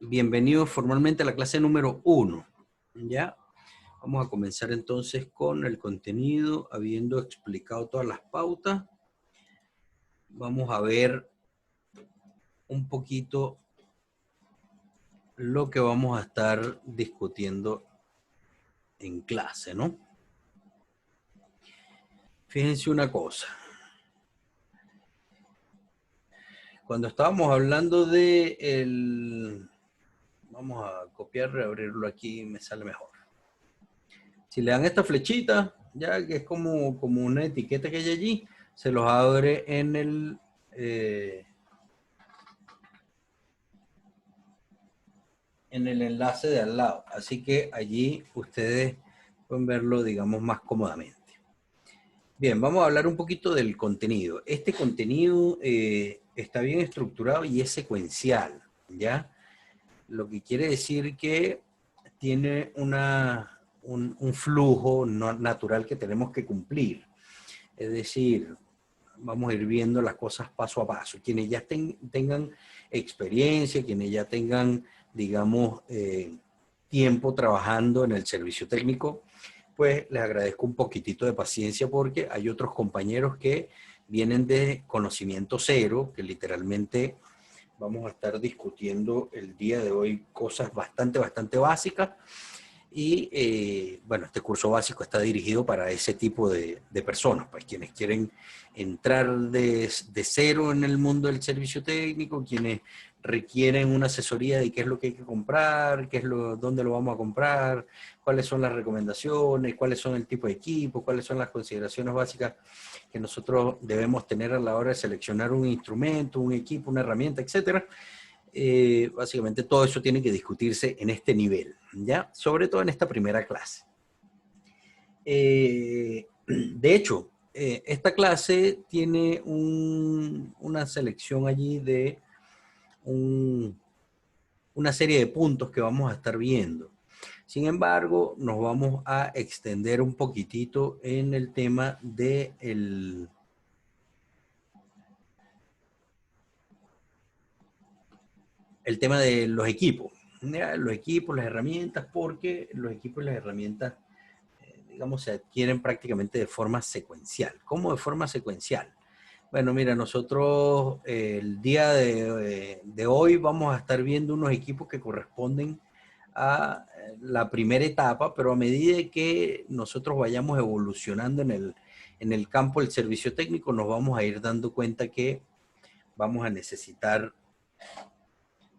Bienvenidos formalmente a la clase número 1. ¿Ya? Vamos a comenzar entonces con el contenido, habiendo explicado todas las pautas. Vamos a ver un poquito lo que vamos a estar discutiendo en clase, ¿no? Fíjense una cosa. Cuando estábamos hablando de el... Vamos a copiar y abrirlo aquí, me sale mejor. Si le dan esta flechita, ya que es como una etiqueta que hay allí, se los abre en el... en el enlace de al lado. Así que allí ustedes pueden verlo, digamos, más cómodamente. Bien, vamos a hablar un poquito del contenido. Este contenido está bien estructurado y es secuencial, ¿ya? Lo que quiere decir que tiene un flujo natural que tenemos que cumplir. Es decir, vamos a ir viendo las cosas paso a paso. Quienes ya tengan experiencia, quienes ya tengan, digamos, tiempo trabajando en el servicio técnico, pues les agradezco un poquitito de paciencia porque hay otros compañeros que vienen de conocimiento cero, que literalmente vamos a estar discutiendo el día de hoy cosas bastante básicas. Y bueno, este curso básico está dirigido para ese tipo de personas, pues quienes quieren entrar de cero en el mundo del servicio técnico, quienes requieren una asesoría de qué es lo que hay que comprar, dónde lo vamos a comprar, cuáles son las recomendaciones, cuáles son el tipo de equipo, cuáles son las consideraciones básicas que nosotros debemos tener a la hora de seleccionar un instrumento, un equipo, una herramienta, etcétera. Básicamente todo eso tiene que discutirse en este nivel, ¿ya? Sobre todo en esta primera clase. De hecho, esta clase tiene una selección allí de una serie de puntos que vamos a estar viendo. Sin embargo, nos vamos a extender un poquitito en el tema de el tema de los equipos. ¿Ya? Los equipos, las herramientas, porque los equipos y las herramientas digamos, se adquieren prácticamente de forma secuencial. ¿Cómo de forma secuencial? Bueno, mira, nosotros el día de hoy vamos a estar viendo unos equipos que corresponden a la primera etapa, pero a medida que nosotros vayamos evolucionando en el campo del servicio técnico, nos vamos a ir dando cuenta que vamos a necesitar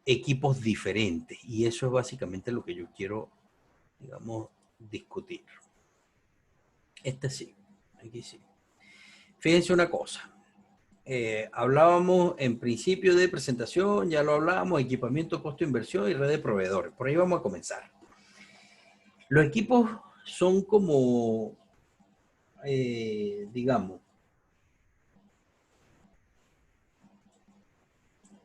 equipos diferentes. Y eso es básicamente lo que yo quiero, digamos, discutir. Este sí, aquí sí. Fíjense una cosa. Hablábamos en principio de presentación, ya lo hablábamos, equipamiento, costo, inversión y red de proveedores. Por ahí vamos a comenzar. Los equipos son como, digamos,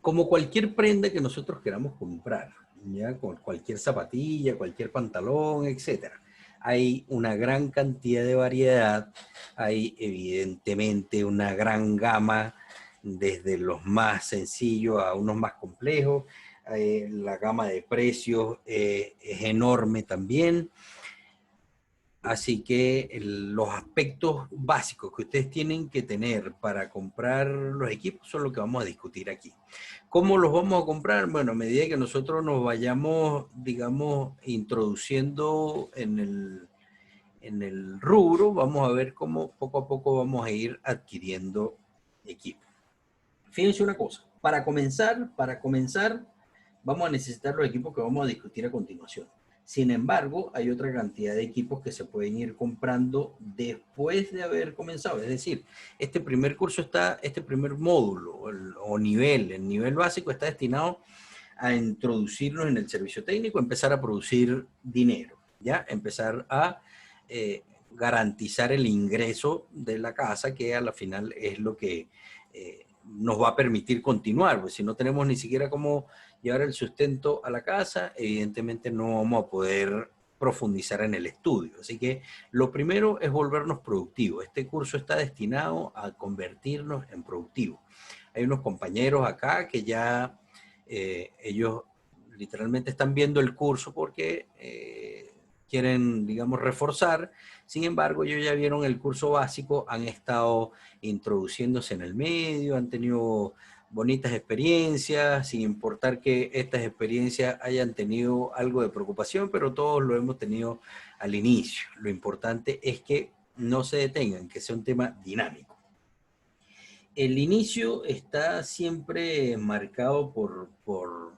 como cualquier prenda que nosotros queramos comprar, ¿ya? Con cualquier zapatilla, cualquier pantalón, etcétera. Hay una gran cantidad de variedad, hay evidentemente una gran gama desde los más sencillos a unos más complejos. La gama de precios es enorme también. Así que los aspectos básicos que ustedes tienen que tener para comprar los equipos son lo que vamos a discutir aquí. ¿Cómo los vamos a comprar? Bueno, a medida que nosotros nos vayamos, digamos, introduciendo en el rubro, vamos a ver cómo poco a poco vamos a ir adquiriendo equipos. Fíjense una cosa, para comenzar, vamos a necesitar los equipos que vamos a discutir a continuación. Sin embargo, hay otra cantidad de equipos que se pueden ir comprando después de haber comenzado. Es decir, este primer curso este primer módulo o nivel, el nivel básico está destinado a introducirnos en el servicio técnico, empezar a producir dinero, ¿ya? Empezar a garantizar el ingreso de la casa, que a la final es lo que nos va a permitir continuar, pues si no tenemos ni siquiera cómo llevar el sustento a la casa, evidentemente no vamos a poder profundizar en el estudio. Así que lo primero es volvernos productivos. Este curso está destinado a convertirnos en productivos. Hay unos compañeros acá que ya ellos literalmente están viendo el curso porque quieren, digamos, reforzar. Sin embargo, ellos ya vieron el curso básico, han estado introduciéndose en el medio, han tenido bonitas experiencias, sin importar que estas experiencias hayan tenido algo de preocupación, pero todos lo hemos tenido al inicio. Lo importante es que no se detengan, que sea un tema dinámico. El inicio está siempre marcado por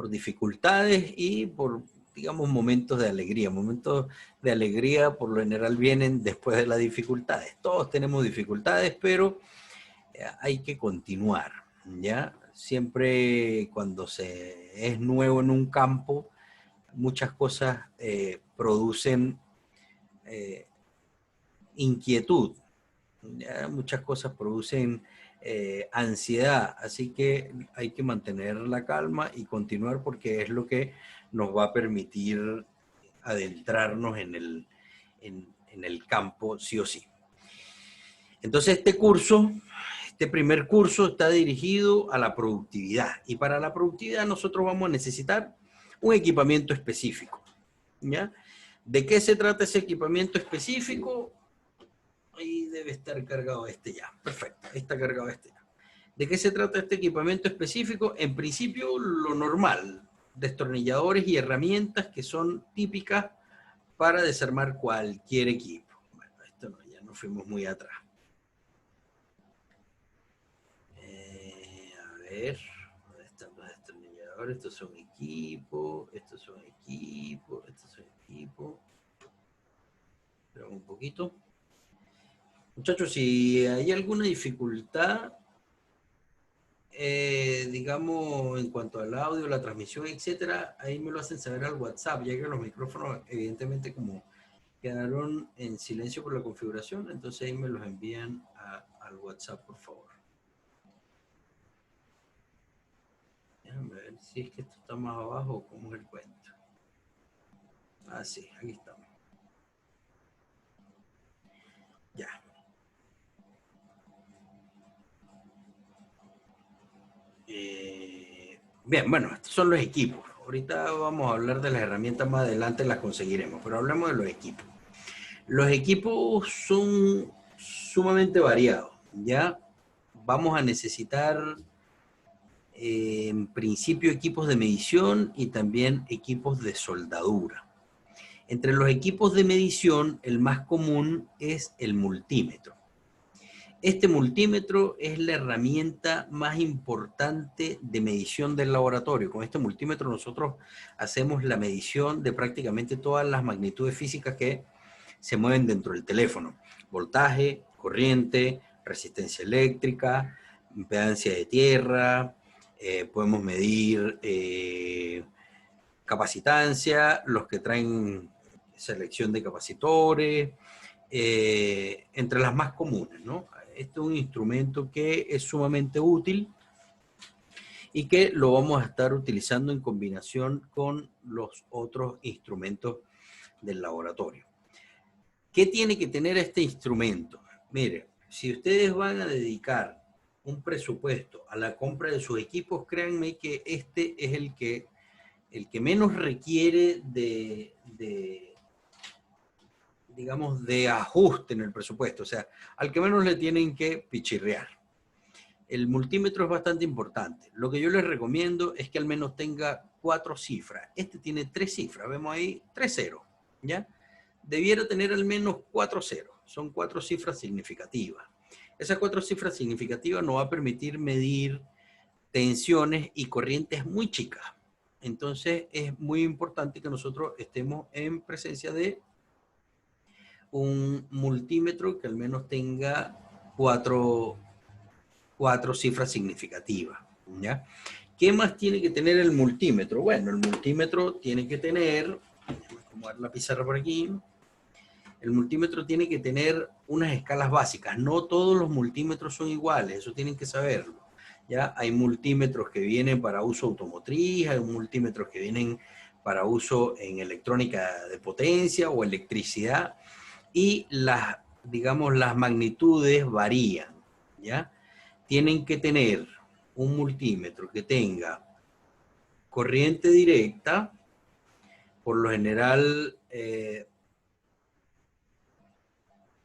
dificultades y por, digamos, momentos de alegría. Momentos de alegría por lo general vienen después de las dificultades. Todos tenemos dificultades, pero hay que continuar, ¿ya? Siempre cuando se es nuevo en un campo, muchas cosas producen inquietud, ¿ya? Muchas cosas producen ansiedad, así que hay que mantener la calma y continuar porque es lo que nos va a permitir adentrarnos en el campo sí o sí. Entonces este primer curso está dirigido a la productividad y para la productividad nosotros vamos a necesitar un equipamiento específico, ¿ya? ¿De qué se trata ese equipamiento específico? Ahí debe estar cargado este ya. Perfecto, ahí está cargado este ya. ¿De qué se trata este equipamiento específico? En principio, lo normal, destornilladores y herramientas que son típicas para desarmar cualquier equipo. Bueno, esto no, ya nos fuimos muy atrás. A ver, ¿dónde están los destornilladores? Estos son equipos, estos son equipos, estos son equipos. Esperamos un poquito. Muchachos, si hay alguna dificultad, digamos, en cuanto al audio, la transmisión, etcétera, ahí me lo hacen saber al WhatsApp, ya que los micrófonos, evidentemente, como quedaron en silencio por la configuración, entonces ahí me los envían al WhatsApp, por favor. Déjame ver si es que esto está más abajo o cómo es el cuento. Ah, sí, aquí estamos. Ya. Bien, bueno, estos son los equipos. Ahorita vamos a hablar de las herramientas más adelante, las conseguiremos, pero hablemos de los equipos. Los equipos son sumamente variados, ¿ya? Vamos a necesitar, en principio, equipos de medición y también equipos de soldadura. Entre los equipos de medición, el más común es el multímetro. Este multímetro es la herramienta más importante de medición del laboratorio. Con este multímetro nosotros hacemos la medición de prácticamente todas las magnitudes físicas que se mueven dentro del teléfono. Voltaje, corriente, resistencia eléctrica, impedancia de tierra, podemos medir capacitancia, los que traen selección de capacitores, entre las más comunes, ¿no? Este es un instrumento que es sumamente útil y que lo vamos a estar utilizando en combinación con los otros instrumentos del laboratorio. ¿Qué tiene que tener este instrumento? Mire, si ustedes van a dedicar un presupuesto a la compra de sus equipos, créanme que este es el que menos requiere digamos, de ajuste en el presupuesto, o sea, al que menos le tienen que pichirrear. El multímetro es bastante importante. Lo que yo les recomiendo es que al menos tenga 4 cifras. Este tiene 3 cifras, vemos ahí 3 ceros, ¿ya? Debiera tener al menos 4 ceros. Son 4 cifras significativas. Esas 4 cifras significativas nos va a permitir medir tensiones y corrientes muy chicas. Entonces es muy importante que nosotros estemos en presencia de un multímetro que al menos tenga 4 cifras significativas, ¿ya? ¿Qué más tiene que tener el multímetro? Bueno, el multímetro tiene que tener, voy a acomodar la pizarra por aquí, el multímetro tiene que tener unas escalas básicas. No todos los multímetros son iguales, eso tienen que saberlo, ¿ya? Hay multímetros que vienen para uso automotriz, hay multímetros que vienen para uso en electrónica de potencia o electricidad, y digamos, las magnitudes varían, ¿ya? Tienen que tener un multímetro que tenga corriente directa, por lo general, en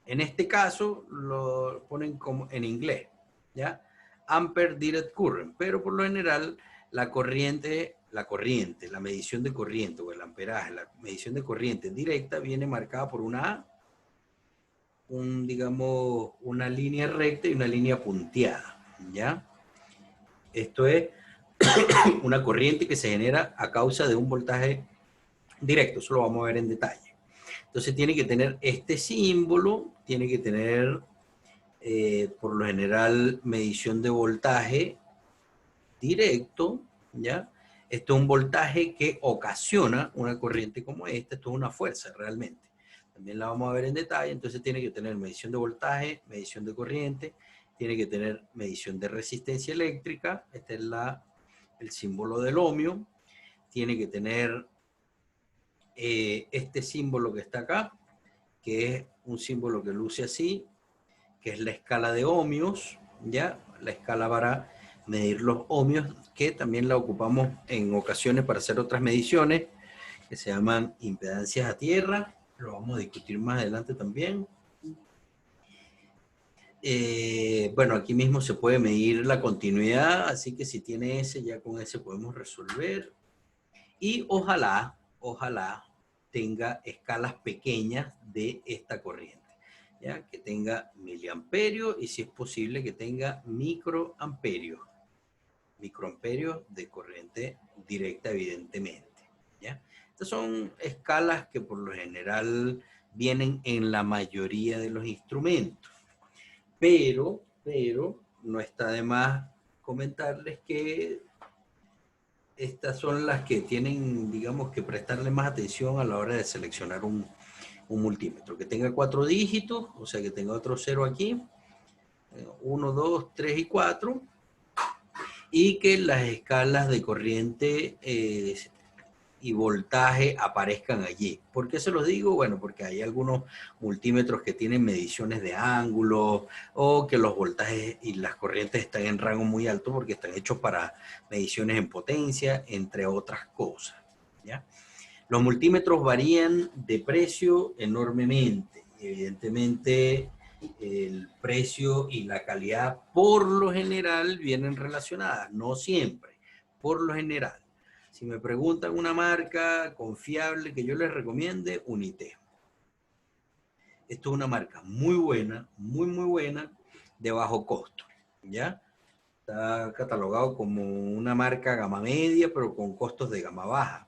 este caso lo ponen como en inglés, ¿ya? Ampere direct current, pero por lo general la medición de corriente o el amperaje, la medición de corriente directa viene marcada por una digamos, una línea recta y una línea punteada, ¿ya? Esto es una corriente que se genera a causa de un voltaje directo, eso lo vamos a ver en detalle. Entonces tiene que tener este símbolo, tiene que tener, por lo general, medición de voltaje directo, ¿ya? Esto es un voltaje que ocasiona una corriente como esta, esto es una fuerza realmente. También la vamos a ver en detalle, entonces tiene que tener medición de voltaje, medición de corriente, tiene que tener medición de resistencia eléctrica, este es el símbolo del ohmio, tiene que tener este símbolo que está acá, que es un símbolo que luce así, que es la escala de ohmios, ¿ya? La escala para medir los ohmios, que también la ocupamos en ocasiones para hacer otras mediciones, que se llaman impedancias a tierra, lo vamos a discutir más adelante también. Bueno, aquí mismo se puede medir la continuidad, así que si tiene ese, ya con ese podemos resolver. Y ojalá tenga escalas pequeñas de esta corriente, ¿ya? Que tenga miliamperios y si es posible que tenga microamperios de corriente directa evidentemente, ¿ya? Estas son escalas que por lo general vienen en la mayoría de los instrumentos, pero no está de más comentarles que estas son las que tienen, digamos, que prestarle más atención a la hora de seleccionar un multímetro. Que tenga 4 dígitos, o sea, que tenga otro 0 aquí, 1, 2, 3 y 4, y que las escalas de corriente y voltaje aparezcan allí. ¿Por qué se los digo? Bueno, porque hay algunos multímetros que tienen mediciones de ángulo o que los voltajes y las corrientes están en rango muy alto porque están hechos para mediciones en potencia, entre otras cosas, ¿ya? Los multímetros varían de precio enormemente. Evidentemente, el precio y la calidad por lo general vienen relacionadas, no siempre, por lo general. Si me preguntan una marca confiable que yo les recomiende, Unité. Esto es una marca muy buena, muy buena, de bajo costo, ¿ya? Está catalogado como una marca gama media, pero con costos de gama baja.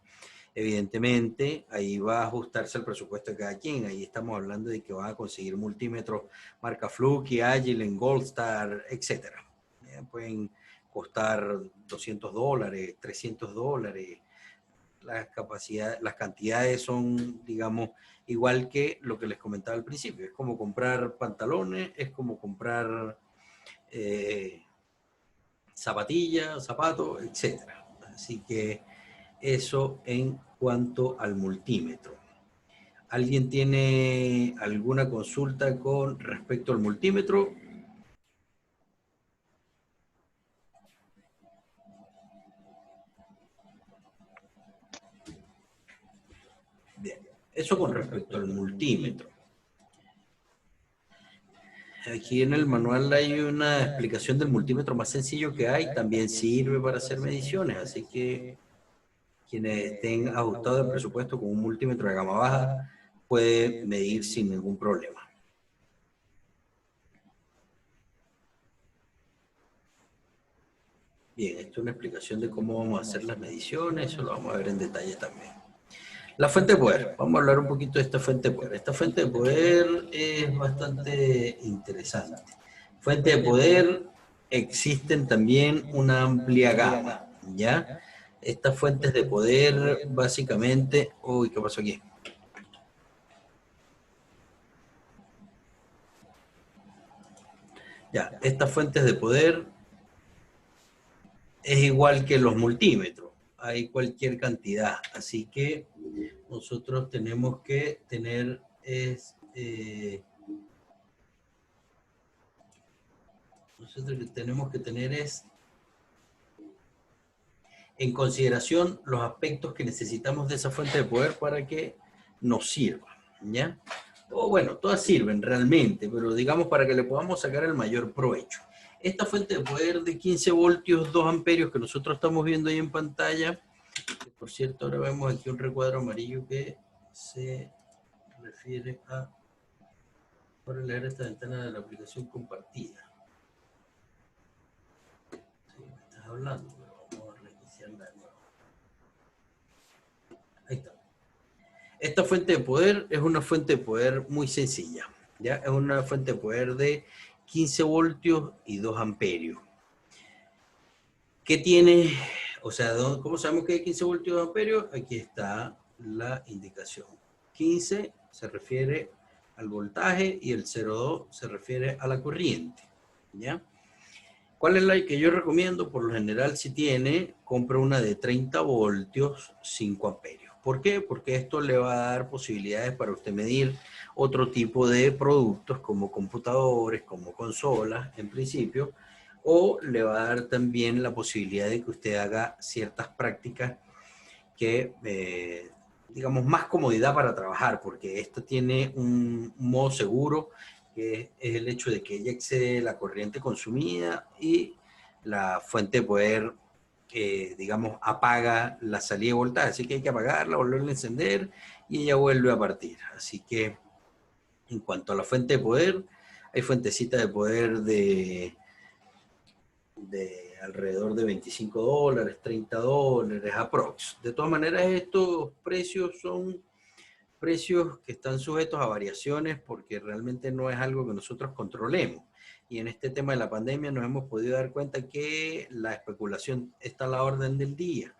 Evidentemente, ahí va a ajustarse el presupuesto de cada quien. Ahí estamos hablando de que van a conseguir multímetros marca Fluky, Agile, Goldstar, etc. Pueden costar $200, $300. Las cantidades son, digamos, igual que lo que les comentaba al principio. Es como comprar pantalones, es como comprar zapatillas, zapatos, etc. Así que eso en cuanto al multímetro. ¿Alguien tiene alguna consulta con respecto al multímetro? Bien, eso con respecto al multímetro. Aquí en el manual hay una explicación del multímetro más sencillo que hay. También sirve para hacer mediciones, así que quienes estén ajustados de presupuesto con un multímetro de gama baja puede medir sin ningún problema. Bien, esto es una explicación de cómo vamos a hacer las mediciones, eso lo vamos a ver en detalle también. La fuente de poder, vamos a hablar un poquito de esta fuente de poder. Esta fuente de poder es bastante interesante. Fuente de poder existen también una amplia gama, ¿ya? Estas fuentes de poder básicamente... Uy, ¿qué pasó aquí? Ya, estas fuentes de poder es igual que los multímetros, hay cualquier cantidad, así que nosotros tenemos que tener en consideración los aspectos que necesitamos de esa fuente de poder para que nos sirva, ¿ya? O bueno, todas sirven realmente, pero digamos para que le podamos sacar el mayor provecho. Esta fuente de poder de 15 voltios, 2 amperios que nosotros estamos viendo ahí en pantalla, que por cierto ahora vemos aquí un recuadro amarillo que se refiere a, para leer esta ventana de la aplicación compartida. Sí, me estás hablando, pero vamos a reiniciarla de nuevo. Ahí está. Esta fuente de poder es una fuente de poder muy sencilla, ¿ya? Es una fuente de poder de 15 voltios y 2 amperios. ¿Qué tiene? O sea, ¿cómo sabemos que hay 15 voltios y 2 amperios? Aquí está la indicación. 15 se refiere al voltaje y el 0,2 se refiere a la corriente, ¿ya? ¿Cuál es la que yo recomiendo? Por lo general, si tiene, compra una de 30 voltios, 5 amperios. ¿Por qué? Porque esto le va a dar posibilidades para usted medir otro tipo de productos como computadores, como consolas, en principio, o le va a dar también la posibilidad de que usted haga ciertas prácticas que, digamos, más comodidad para trabajar, porque esto tiene un modo seguro, que es el hecho de que ella excede la corriente consumida y la fuente de poder, digamos, apaga la salida de voltaje, así que hay que apagarla, volverla a encender y ella vuelve a partir. Así que en cuanto a la fuente de poder, hay fuentecita de poder de alrededor de $25, $30, aprox. De todas maneras, estos precios son precios que están sujetos a variaciones porque realmente no es algo que nosotros controlemos. Y en este tema de la pandemia nos hemos podido dar cuenta que la especulación está a la orden del día.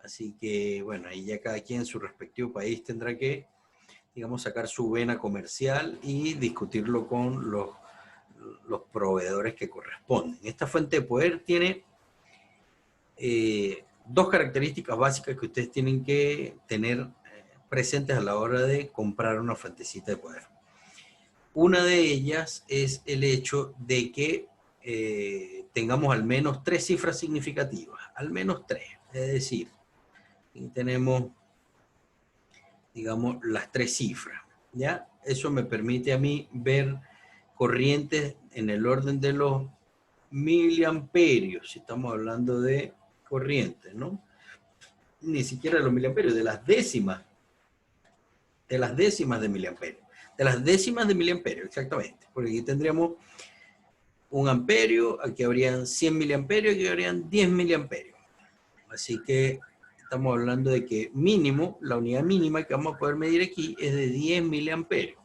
Así que, bueno, ahí ya cada quien en su respectivo país tendrá que, digamos, sacar su vena comercial y discutirlo con los proveedores que corresponden. Esta fuente de poder tiene dos características básicas que ustedes tienen que tener presentes a la hora de comprar una fuentecita de poder. Una de ellas es el hecho de que tengamos al menos 3 cifras significativas, al menos 3. Es decir, aquí tenemos, digamos, las 3 cifras, ¿ya? Eso me permite a mí ver corrientes en el orden de los miliamperios, si estamos hablando de corrientes, ¿no? Ni siquiera de los miliamperios, de las décimas de miliamperio. De las décimas de miliamperio, exactamente. Porque aquí tendríamos 1 amperio, aquí habrían 100 miliamperios, aquí habrían 10 miliamperios. Así que estamos hablando de que mínimo, la unidad mínima que vamos a poder medir aquí es de 10 miliamperios.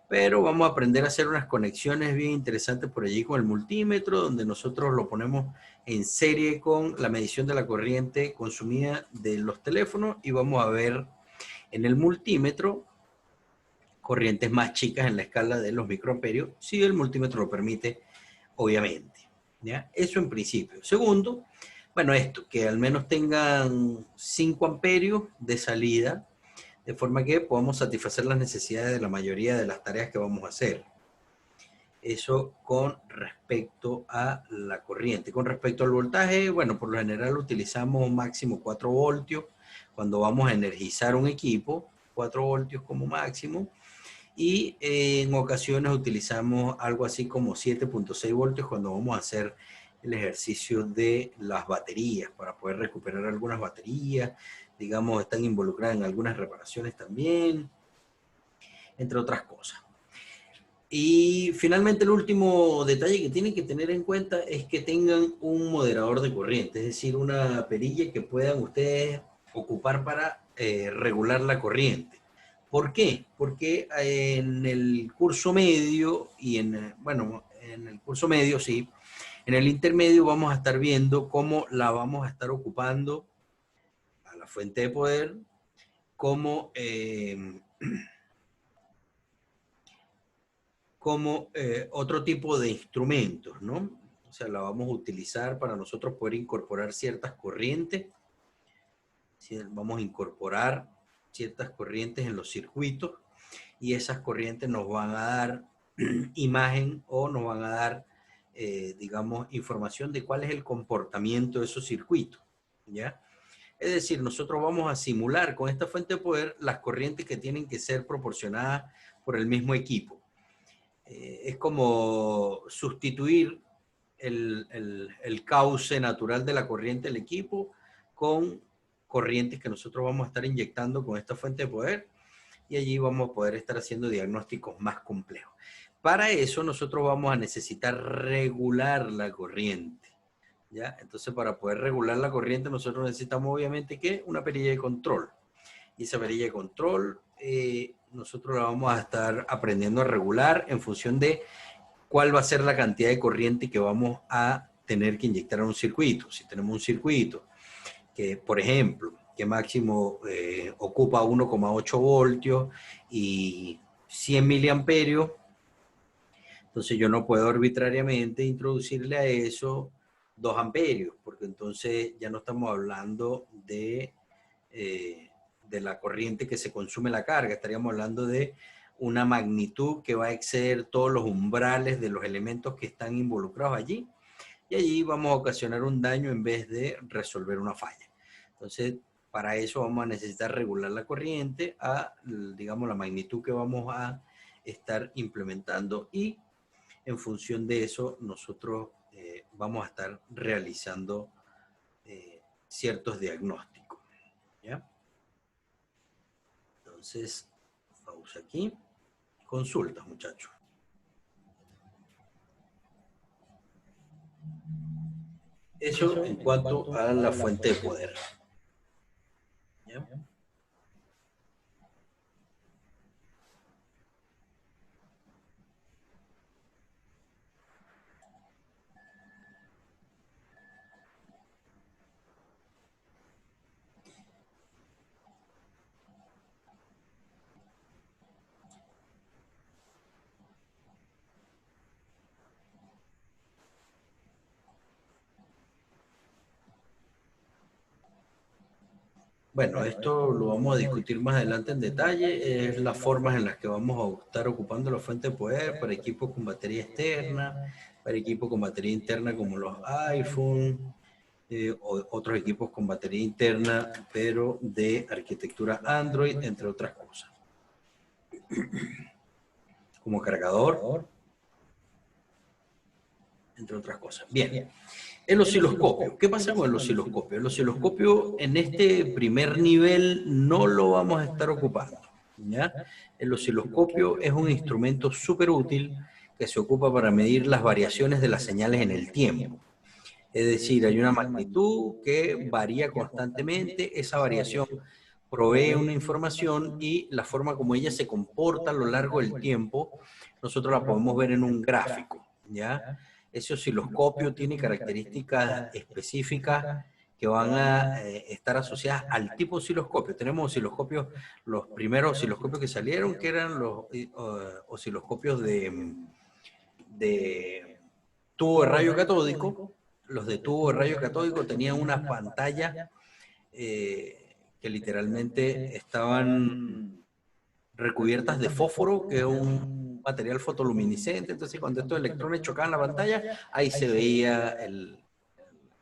Pero vamos a aprender a hacer unas conexiones bien interesantes por allí con el multímetro, donde nosotros lo ponemos en serie con la medición de la corriente consumida de los teléfonos y vamos a ver en el multímetro corrientes más chicas en la escala de los microamperios, si el multímetro lo permite, obviamente, ¿ya? Eso en principio. Segundo, bueno, esto, que al menos tengan 5 amperios de salida, de forma que podamos satisfacer las necesidades de la mayoría de las tareas que vamos a hacer. Eso con respecto a la corriente. Con respecto al voltaje, bueno, por lo general utilizamos máximo 4 voltios cuando vamos a energizar un equipo, 4 voltios como máximo, y en ocasiones utilizamos algo así como 7.6 voltios cuando vamos a hacer el ejercicio de las baterías, para poder recuperar algunas baterías, digamos, están involucradas en algunas reparaciones también, entre otras cosas. Y finalmente el último detalle que tienen que tener en cuenta es que tengan un moderador de corriente, es decir, una perilla que puedan ustedes ocupar para regular la corriente. ¿Por qué? Porque en el curso medio y bueno, en el curso medio sí, en el intermedio vamos a estar viendo cómo la vamos a estar ocupando a la fuente de poder, como otro tipo de instrumentos, ¿no? O sea, la vamos a utilizar para nosotros poder incorporar ciertas corrientes. ¿Sí? Vamos a incorporar ciertas corrientes en los circuitos y esas corrientes nos van a dar imagen o nos van a dar, digamos, información de cuál es el comportamiento de esos circuitos, ¿ya? Es decir, nosotros vamos a simular con esta fuente de poder las corrientes que tienen que ser proporcionadas por el mismo equipo. Es como sustituir el cauce natural de la corriente del equipo con corrientes que nosotros vamos a estar inyectando con esta fuente de poder, y allí vamos a poder estar haciendo diagnósticos más complejos. Para eso nosotros vamos a necesitar regular la corriente, ¿ya? Entonces, para poder regular la corriente nosotros necesitamos obviamente ¿qué? Una perilla de control. Y esa perilla de control nosotros la vamos a estar aprendiendo a regular en función de cuál va a ser la cantidad de corriente que vamos a tener que inyectar a un circuito. Si tenemos un circuito que, por ejemplo, que máximo ocupa 1,8 voltios y 100 miliamperios, entonces yo no puedo arbitrariamente introducirle a eso 2 amperios, porque entonces ya no estamos hablando de la corriente que se consume la carga, estaríamos hablando de una magnitud que va a exceder todos los umbrales de los elementos que están involucrados allí, y allí vamos a ocasionar un daño en vez de resolver una falla. Entonces, para eso vamos a necesitar regular la corriente a, digamos, la magnitud que vamos a estar implementando, y en función de eso nosotros vamos a estar realizando ciertos diagnósticos, ¿ya? Entonces, pausa aquí. Consultas, muchachos. Eso en cuanto a la fuente de poder. ¿Ya? Bueno, esto lo vamos a discutir más adelante en detalle. Es las formas en las que vamos a estar ocupando la fuente de poder para equipos con batería externa, para equipos con batería interna como los iPhone, o otros equipos con batería interna, pero de arquitectura Android, entre otras cosas. Como cargador, entre otras cosas. Bien. El osciloscopio. ¿Qué pasa con el osciloscopio? El osciloscopio en este primer nivel no lo vamos a estar ocupando, ¿ya? El osciloscopio es un instrumento súper útil que se ocupa para medir las variaciones de las señales en el tiempo. Es decir, hay una magnitud que varía constantemente, esa variación provee una información y la forma como ella se comporta a lo largo del tiempo, nosotros la podemos ver en un gráfico, ¿ya? Ese osciloscopio tiene características específicas que van a estar asociadas al tipo de osciloscopio. Tenemos osciloscopios, los primeros osciloscopios que salieron, que eran los osciloscopios de tubo de rayo catódico. Los de tubo de rayo catódico tenían unas pantallas que literalmente estaban recubiertas de fósforo, que es un material fotoluminiscente. Entonces, cuando estos electrones chocaban la pantalla, ahí se veía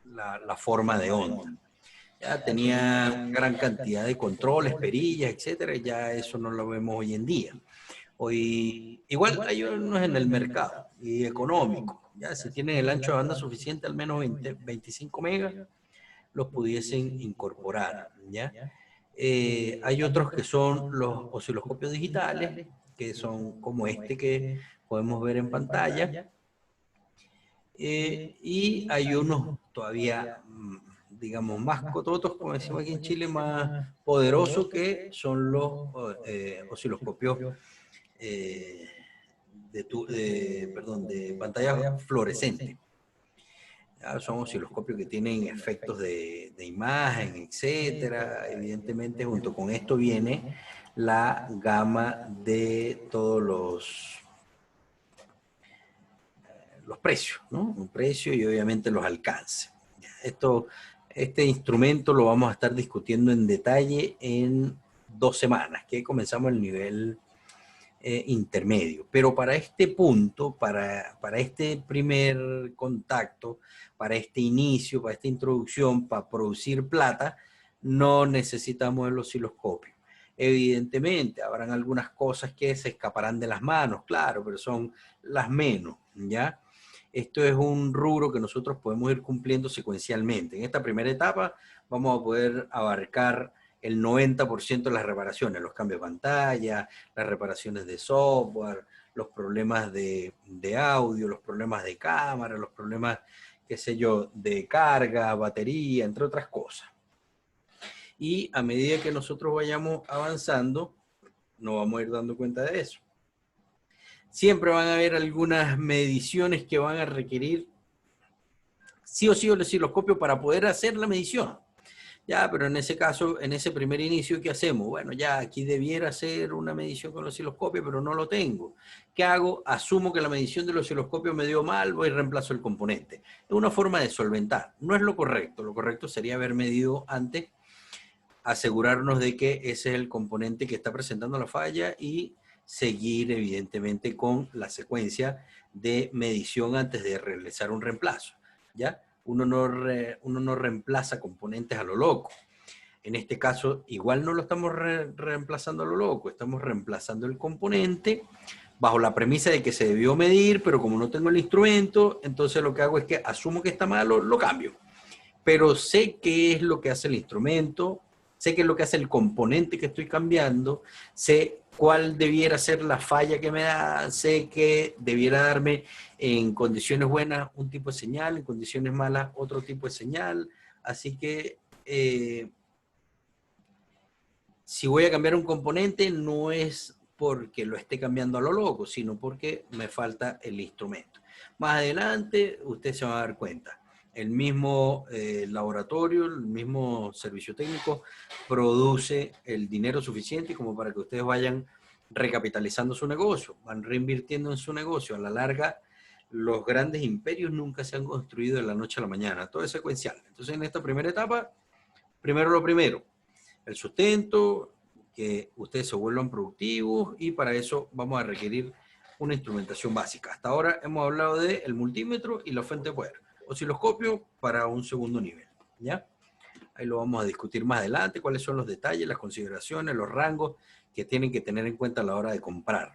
la forma de onda. Ya tenía una gran cantidad de controles, perillas, etcétera, y ya eso no lo vemos hoy en día. Hoy, igual hay unos en el mercado y económico. Ya, si tienen el ancho de banda suficiente, al menos 25 megas, los pudiesen incorporar, ¿ya? Hay otros que son los osciloscopios digitales, que son como este que podemos ver en pantalla. Y hay unos todavía, digamos, más cototos, como decimos aquí en Chile, más poderosos, que son los osciloscopios de pantalla fluorescente. Ya son osciloscopios que tienen efectos de imagen, etcétera. Evidentemente, junto con esto viene la gama de todos los precios, ¿no? Un precio y obviamente los alcances. Este instrumento lo vamos a estar discutiendo en detalle en 2 semanas, que comenzamos el nivel intermedio. Pero para este punto, para este primer contacto, para este inicio, para esta introducción, para producir plata, no necesitamos el osciloscopio. Evidentemente, habrán algunas cosas que se escaparán de las manos, claro, pero son las menos, ¿ya? Esto es un rubro que nosotros podemos ir cumpliendo secuencialmente. En esta primera etapa vamos a poder abarcar el 90% de las reparaciones, los cambios de pantalla, las reparaciones de software, los problemas de audio, los problemas de cámara, los problemas, qué sé yo, de carga, batería, entre otras cosas. Y a medida que nosotros vayamos avanzando, nos vamos a ir dando cuenta de eso. Siempre van a haber algunas mediciones que van a requerir sí o sí el osciloscopio para poder hacer la medición. Ya, pero en ese caso, en ese primer inicio, ¿qué hacemos? Bueno, ya aquí debiera hacer una medición con el osciloscopio, pero no lo tengo. ¿Qué hago? Asumo que la medición del osciloscopio me dio mal, voy y reemplazo el componente. Es una forma de solventar. No es lo correcto sería haber medido antes, asegurarnos de que ese es el componente que está presentando la falla y seguir evidentemente con la secuencia de medición antes de realizar un reemplazo, ¿ya? Uno no reemplaza componentes a lo loco. En este caso, igual no lo estamos reemplazando a lo loco, estamos reemplazando el componente bajo la premisa de que se debió medir, pero como no tengo el instrumento, entonces lo que hago es que asumo que está malo, lo cambio. Pero sé qué es lo que hace el instrumento, sé qué es lo que hace el componente que estoy cambiando, sé cuál debiera ser la falla que me da, sé que debiera darme en condiciones buenas un tipo de señal, en condiciones malas otro tipo de señal. Así que si voy a cambiar un componente no es porque lo esté cambiando a lo loco, sino porque me falta el instrumento. Más adelante usted se va a dar cuenta. El mismo laboratorio, el mismo servicio técnico produce el dinero suficiente como para que ustedes vayan recapitalizando su negocio, van reinvirtiendo en su negocio. A la larga, los grandes imperios nunca se han construido de la noche a la mañana, todo es secuencial. Entonces, en esta primera etapa, primero lo primero, el sustento, que ustedes se vuelvan productivos y para eso vamos a requerir una instrumentación básica. Hasta ahora hemos hablado del multímetro y la fuente de poder. Osciloscopio para un segundo nivel, ¿ya? Ahí lo vamos a discutir más adelante, cuáles son los detalles, las consideraciones, los rangos que tienen que tener en cuenta a la hora de comprar.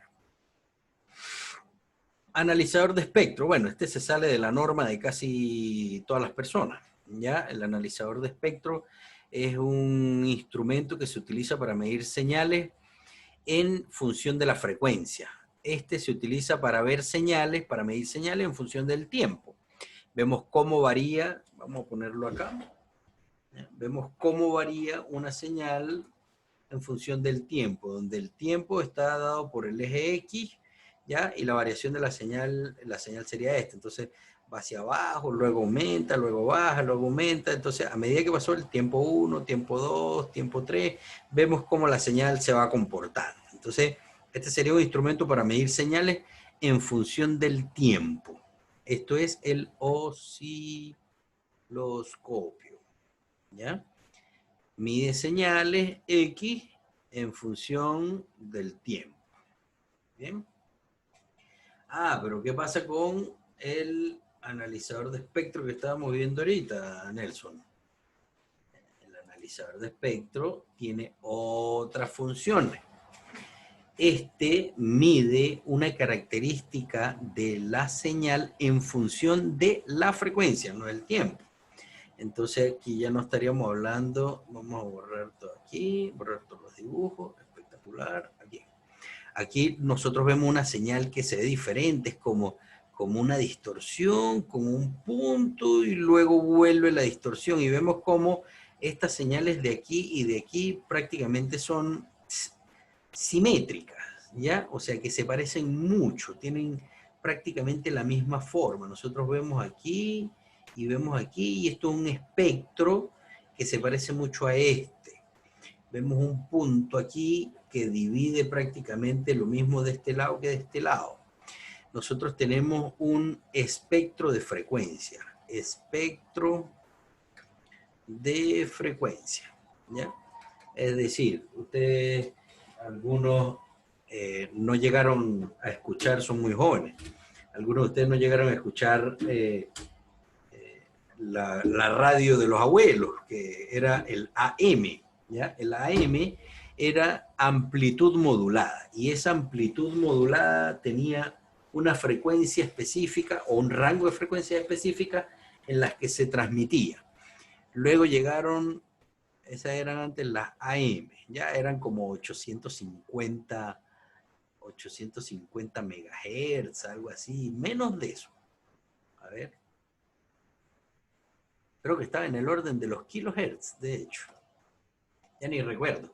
Analizador de espectro. Bueno, este se sale de la norma de casi todas las personas, ¿ya? El analizador de espectro es un instrumento que se utiliza para medir señales en función de la frecuencia. Este se utiliza para ver señales, para medir señales en función del tiempo. Vemos cómo varía, vamos a ponerlo acá, ¿ya? Vemos cómo varía una señal en función del tiempo, donde el tiempo está dado por el eje X, ¿ya? Y la variación de la señal sería esta. Entonces va hacia abajo, luego aumenta, luego baja, luego aumenta. Entonces, a medida que pasó el tiempo 1, tiempo 2, tiempo 3, vemos cómo la señal se va comportando. Entonces, este sería un instrumento para medir señales en función del tiempo. Esto es el osciloscopio, ¿ya? Mide señales X en función del tiempo. ¿Bien? Pero ¿qué pasa con el analizador de espectro que estábamos viendo ahorita, Nelson? El analizador de espectro tiene otras funciones. Este mide una característica de la señal en función de la frecuencia, no del tiempo. Entonces aquí ya no estaríamos hablando, vamos a borrar todo aquí, borrar todos los dibujos, espectacular, aquí. Aquí nosotros vemos una señal que se ve diferente, es como una distorsión, como un punto y luego vuelve la distorsión y vemos como estas señales de aquí y de aquí prácticamente son simétricas, ¿ya? O sea que se parecen mucho, tienen prácticamente la misma forma. Nosotros vemos aquí y vemos aquí y esto es un espectro que se parece mucho a este. Vemos un punto aquí que divide prácticamente lo mismo de este lado que de este lado. Nosotros tenemos un espectro de frecuencia. Espectro de frecuencia, ¿ya? Es decir, ustedes, algunos no llegaron a escuchar, son muy jóvenes. Algunos de ustedes no llegaron a escuchar la radio de los abuelos, que era el AM, ¿ya? El AM era amplitud modulada, y esa amplitud modulada tenía una frecuencia específica o un rango de frecuencia específica en las que se transmitía. Luego llegaron, esas eran antes las AM, ya eran como 850 megahertz, algo así, menos de eso. A ver. Creo que estaba en el orden de los kilohertz, de hecho. Ya ni recuerdo.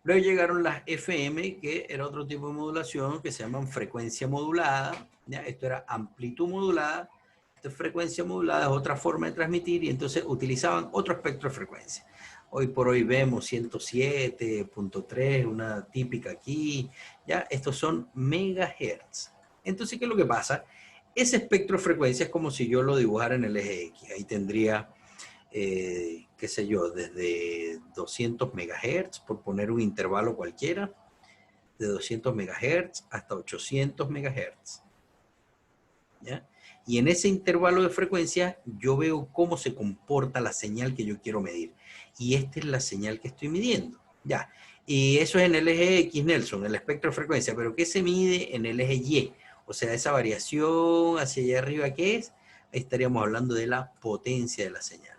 Luego llegaron las FM, que era otro tipo de modulación, que se llaman frecuencia modulada. ¿Ya? Esto era amplitud modulada. Esta frecuencia modulada es otra forma de transmitir, y entonces utilizaban otro espectro de frecuencia. Hoy por hoy vemos 107.3, una típica aquí. ¿Ya? Estos son megahertz. Entonces, ¿qué es lo que pasa? Ese espectro de frecuencia es como si yo lo dibujara en el eje X. Ahí tendría, qué sé yo, desde 200 megahertz, por poner un intervalo cualquiera, de 200 megahertz hasta 800 megahertz. ¿Ya? Y en ese intervalo de frecuencia yo veo cómo se comporta la señal que yo quiero medir. Y esta es la señal que estoy midiendo. ¿Ya? Y eso es en el eje X, Nelson, el espectro de frecuencia. Pero ¿qué se mide en el eje Y? O sea, esa variación hacia allá arriba, ¿qué es? Ahí estaríamos hablando de la potencia de la señal.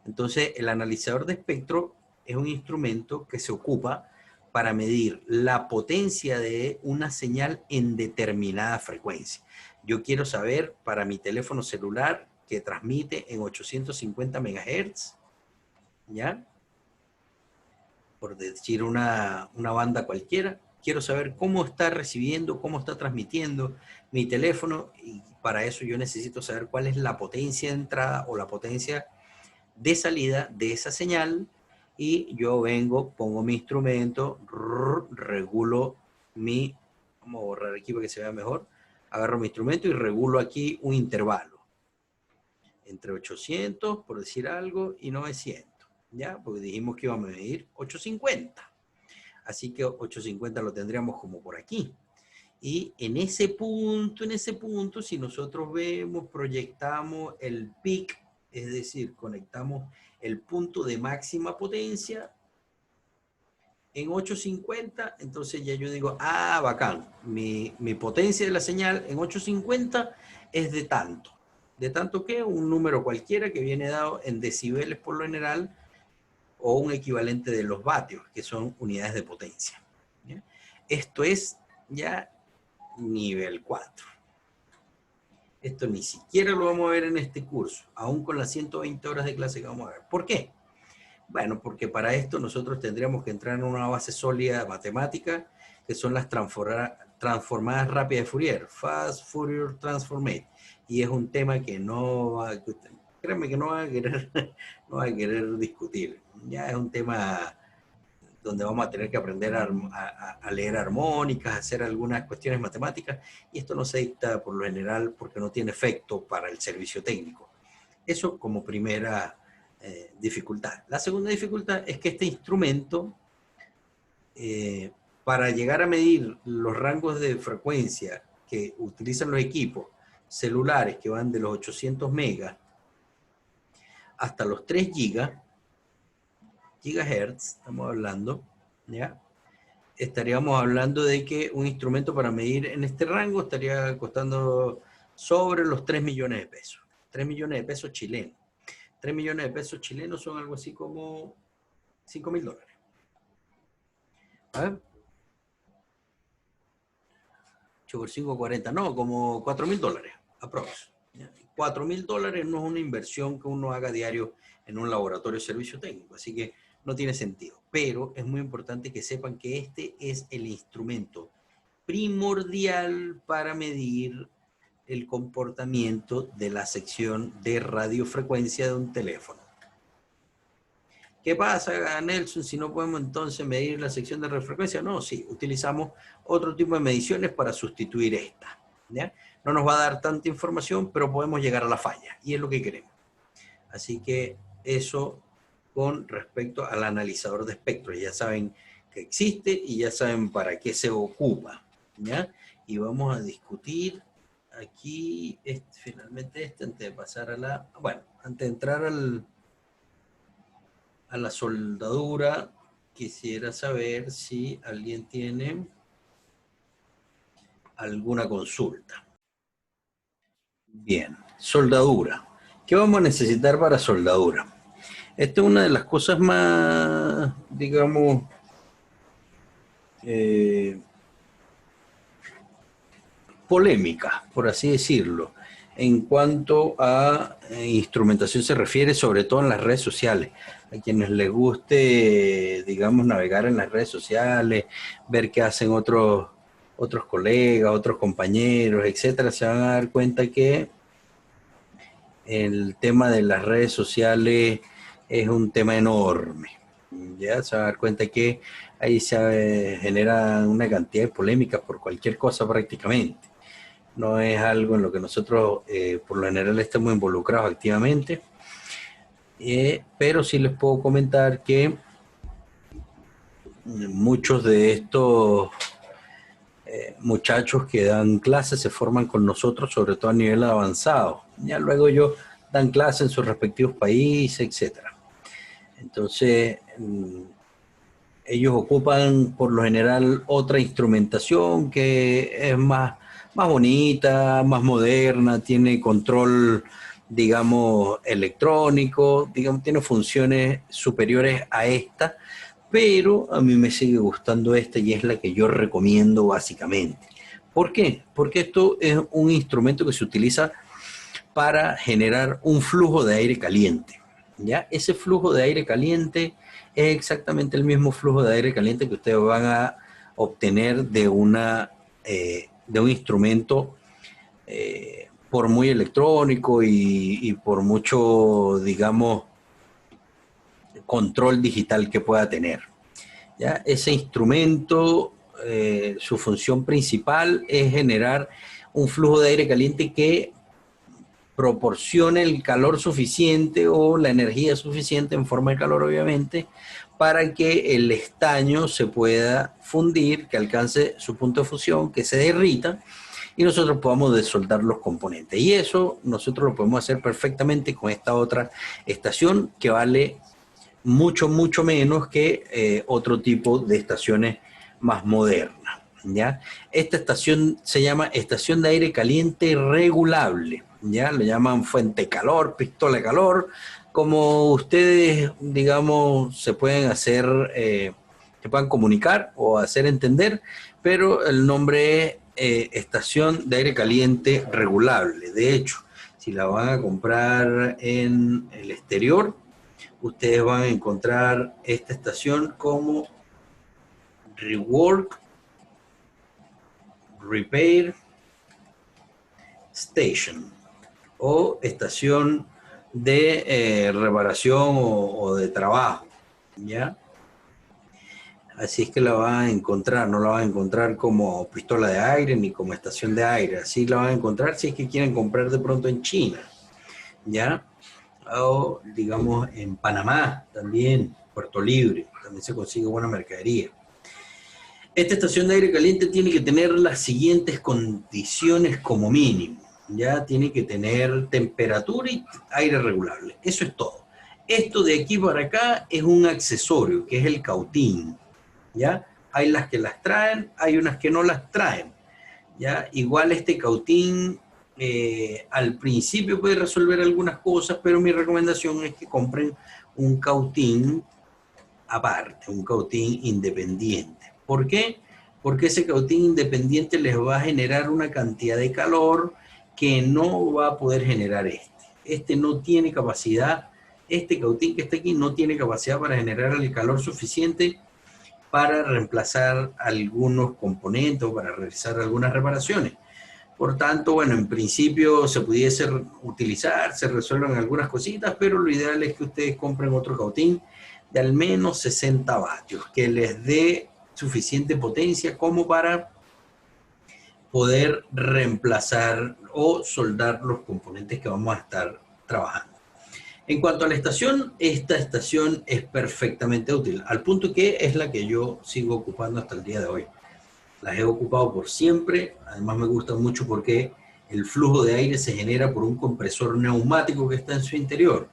Entonces, el analizador de espectro es un instrumento que se ocupa para medir la potencia de una señal en determinada frecuencia. Yo quiero saber para mi teléfono celular que transmite en 850 megahertz, ¿ya? Por decir una banda cualquiera. Quiero saber cómo está recibiendo, cómo está transmitiendo mi teléfono, y para eso yo necesito saber cuál es la potencia de entrada o la potencia de salida de esa señal, y yo vengo, pongo mi instrumento, regulo mi, vamos a borrar aquí para que se vea mejor, agarro mi instrumento y regulo aquí un intervalo entre 800, por decir algo, y 900, ¿ya? Porque dijimos que íbamos a medir 850. Así que 850 lo tendríamos como por aquí. Y en ese punto, si nosotros vemos, proyectamos el peak, es decir, conectamos el punto de máxima potencia en 850, entonces ya yo digo, ah, bacán, mi potencia de la señal en 850 es de tanto. ¿De tanto qué? Un número cualquiera que viene dado en decibeles por lo general, o un equivalente de los vatios, que son unidades de potencia. ¿Ya? Esto es ya nivel 4. Esto ni siquiera lo vamos a ver en este curso, aún con las 120 horas de clase que vamos a ver. ¿Por qué? Bueno, porque para esto nosotros tendríamos que entrar en una base sólida matemática, que son las transformadas rápidas de Fourier, Fast Fourier Transformate. Y es un tema que no va, créanme que no va a querer, no va a querer discutir. Ya es un tema donde vamos a tener que aprender a leer armónicas, a hacer algunas cuestiones matemáticas, y esto no se dicta por lo general porque no tiene efecto para el servicio técnico. Eso como primera dificultad. La segunda dificultad es que este instrumento, para llegar a medir los rangos de frecuencia que utilizan los equipos celulares, que van de los 800 megas hasta los 3 gigahertz, estamos hablando, ¿ya? Estaríamos hablando de que un instrumento para medir en este rango estaría costando sobre los 3 millones de pesos. 3 millones de pesos chilenos. 3 millones de pesos chilenos son algo así como $5.000. ¿Ah? 8 por 5, 40. No, como $4.000. Aprox. $4.000 no es una inversión que uno haga diario en un laboratorio de servicio técnico. Así que no tiene sentido. Pero es muy importante que sepan que este es el instrumento primordial para medir el comportamiento de la sección de radiofrecuencia de un teléfono. ¿Qué pasa, Nelson, si no podemos entonces medir la sección de radiofrecuencia? No, sí, utilizamos otro tipo de mediciones para sustituir esta, ¿ya? No nos va a dar tanta información, pero podemos llegar a la falla, y es lo que queremos. Así que eso con respecto al analizador de espectro. Ya saben que existe y ya saben para qué se ocupa, ¿ya? Y vamos a discutir aquí, finalmente antes de pasar a la, bueno, antes de entrar a la soldadura, quisiera saber si alguien tiene alguna consulta. Bien, soldadura. ¿Qué vamos a necesitar para soldadura? Esta es una de las cosas más, digamos, polémicas, por así decirlo, en cuanto a instrumentación se refiere, sobre todo en las redes sociales. A quienes les guste, digamos, navegar en las redes sociales, ver qué hacen otros colegas, otros compañeros, etcétera, se van a dar cuenta que el tema de las redes sociales es un tema enorme. Ya se van a dar cuenta que ahí se genera una cantidad de polémicas por cualquier cosa prácticamente. No es algo en lo que nosotros por lo general estemos involucrados activamente, pero sí les puedo comentar que muchos de estos muchachos que dan clases se forman con nosotros, sobre todo a nivel avanzado. Ya luego ellos dan clases en sus respectivos países, etcétera. Entonces, ellos ocupan por lo general otra instrumentación que es más bonita, más moderna, tiene control, digamos, electrónico, digamos, tiene funciones superiores a esta, pero a mí me sigue gustando esta y es la que yo recomiendo básicamente. ¿Por qué? Porque esto es un instrumento que se utiliza para generar un flujo de aire caliente. ¿Ya? Ese flujo de aire caliente es exactamente el mismo flujo de aire caliente que ustedes van a obtener de de un instrumento por muy electrónico y por mucho, digamos, control digital que pueda tener. ¿Ya? Ese instrumento, su función principal es generar un flujo de aire caliente que proporcione el calor suficiente o la energía suficiente en forma de calor, obviamente, para que el estaño se pueda fundir, que alcance su punto de fusión, que se derrita y nosotros podamos desoldar los componentes. Y eso nosotros lo podemos hacer perfectamente con esta otra estación que vale mucho menos que otro tipo de estaciones más modernas. ¿Ya? Esta estación se llama estación de aire caliente regulable, ¿ya? Le llaman fuente de calor, pistola de calor, como ustedes, digamos, se pueden hacer, se puedan comunicar o hacer entender, pero el nombre es estación de aire caliente regulable. De hecho, si la van a comprar en el exterior, ustedes van a encontrar esta estación como Rework Repair Station o estación de reparación o de trabajo, ¿ya? Así es que la van a encontrar, no la van a encontrar como pistola de aire ni como estación de aire, así la van a encontrar si es que quieren comprar de pronto en China, ¿ya? O digamos en Panamá también, Puerto Libre, también se consigue buena mercadería. Esta estación de aire caliente tiene que tener las siguientes condiciones como mínimo. Ya tiene que tener temperatura y aire regulable. Eso es todo. Esto de aquí para acá es un accesorio, que es el cautín. ¿Ya? Hay las que las traen, hay unas que no las traen. ¿Ya? Igual este cautín al principio puede resolver algunas cosas, pero mi recomendación es que compren un cautín aparte, un cautín independiente. ¿Por qué? Porque ese cautín independiente les va a generar una cantidad de calor que no va a poder generar este. Este no tiene capacidad, este cautín que está aquí no tiene capacidad para generar el calor suficiente para reemplazar algunos componentes o para realizar algunas reparaciones. Por tanto, bueno, en principio se pudiese utilizar, se resuelven algunas cositas, pero lo ideal es que ustedes compren otro cautín de al menos 60 vatios, que les dé suficiente potencia como para poder reemplazar o soldar los componentes que vamos a estar trabajando. En cuanto a la estación, esta estación es perfectamente útil, al punto que es la que yo sigo ocupando hasta el día de hoy. Las he ocupado por siempre, además me gusta mucho porque el flujo de aire se genera por un compresor neumático que está en su interior.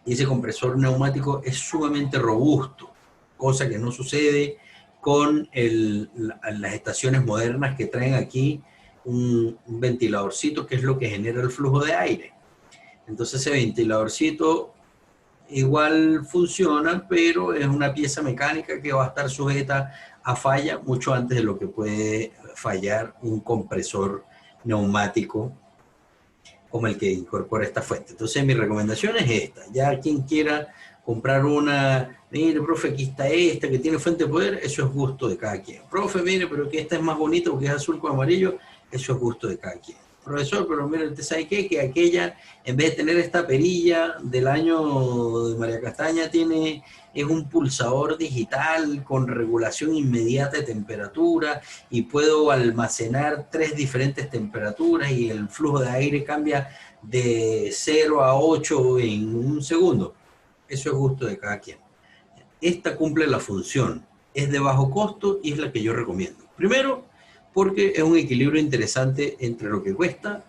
Y ese compresor neumático es sumamente robusto, cosa que no sucede con las estaciones modernas que traen aquí un ventiladorcito, que es lo que genera el flujo de aire. Entonces ese ventiladorcito igual funciona, pero es una pieza mecánica que va a estar sujeta a falla mucho antes de lo que puede fallar un compresor neumático como el que incorpora esta fuente. Entonces mi recomendación es esta. Ya quien quiera comprar una, mire, profe, aquí está esta que tiene fuente de poder, eso es gusto de cada quien. Profe, mire, pero que esta es más bonita porque es azul con amarillo, eso es gusto de cada quien. Profesor, pero mire, ¿usted sabe qué? Que aquella, en vez de tener esta perilla del año de María Castaña, es un pulsador digital con regulación inmediata de temperatura y puedo almacenar 3 diferentes temperaturas y el flujo de aire cambia de 0 a 8 en un segundo. Eso es gusto de cada quien. Esta cumple la función, es de bajo costo y es la que yo recomiendo. Primero, porque es un equilibrio interesante entre lo que cuesta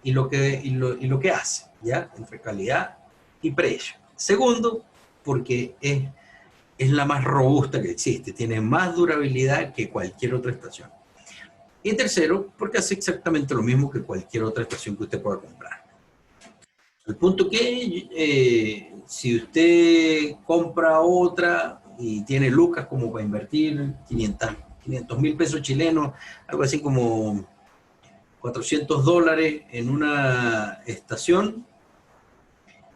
y lo que hace, ¿ya? Entre calidad y precio. Segundo, porque es la más robusta que existe, tiene más durabilidad que cualquier otra estación. Y tercero, porque hace exactamente lo mismo que cualquier otra estación que usted pueda comprar. El punto que si usted compra otra y tiene lucas como para invertir 500,000 pesos chilenos, algo así como $400 en una estación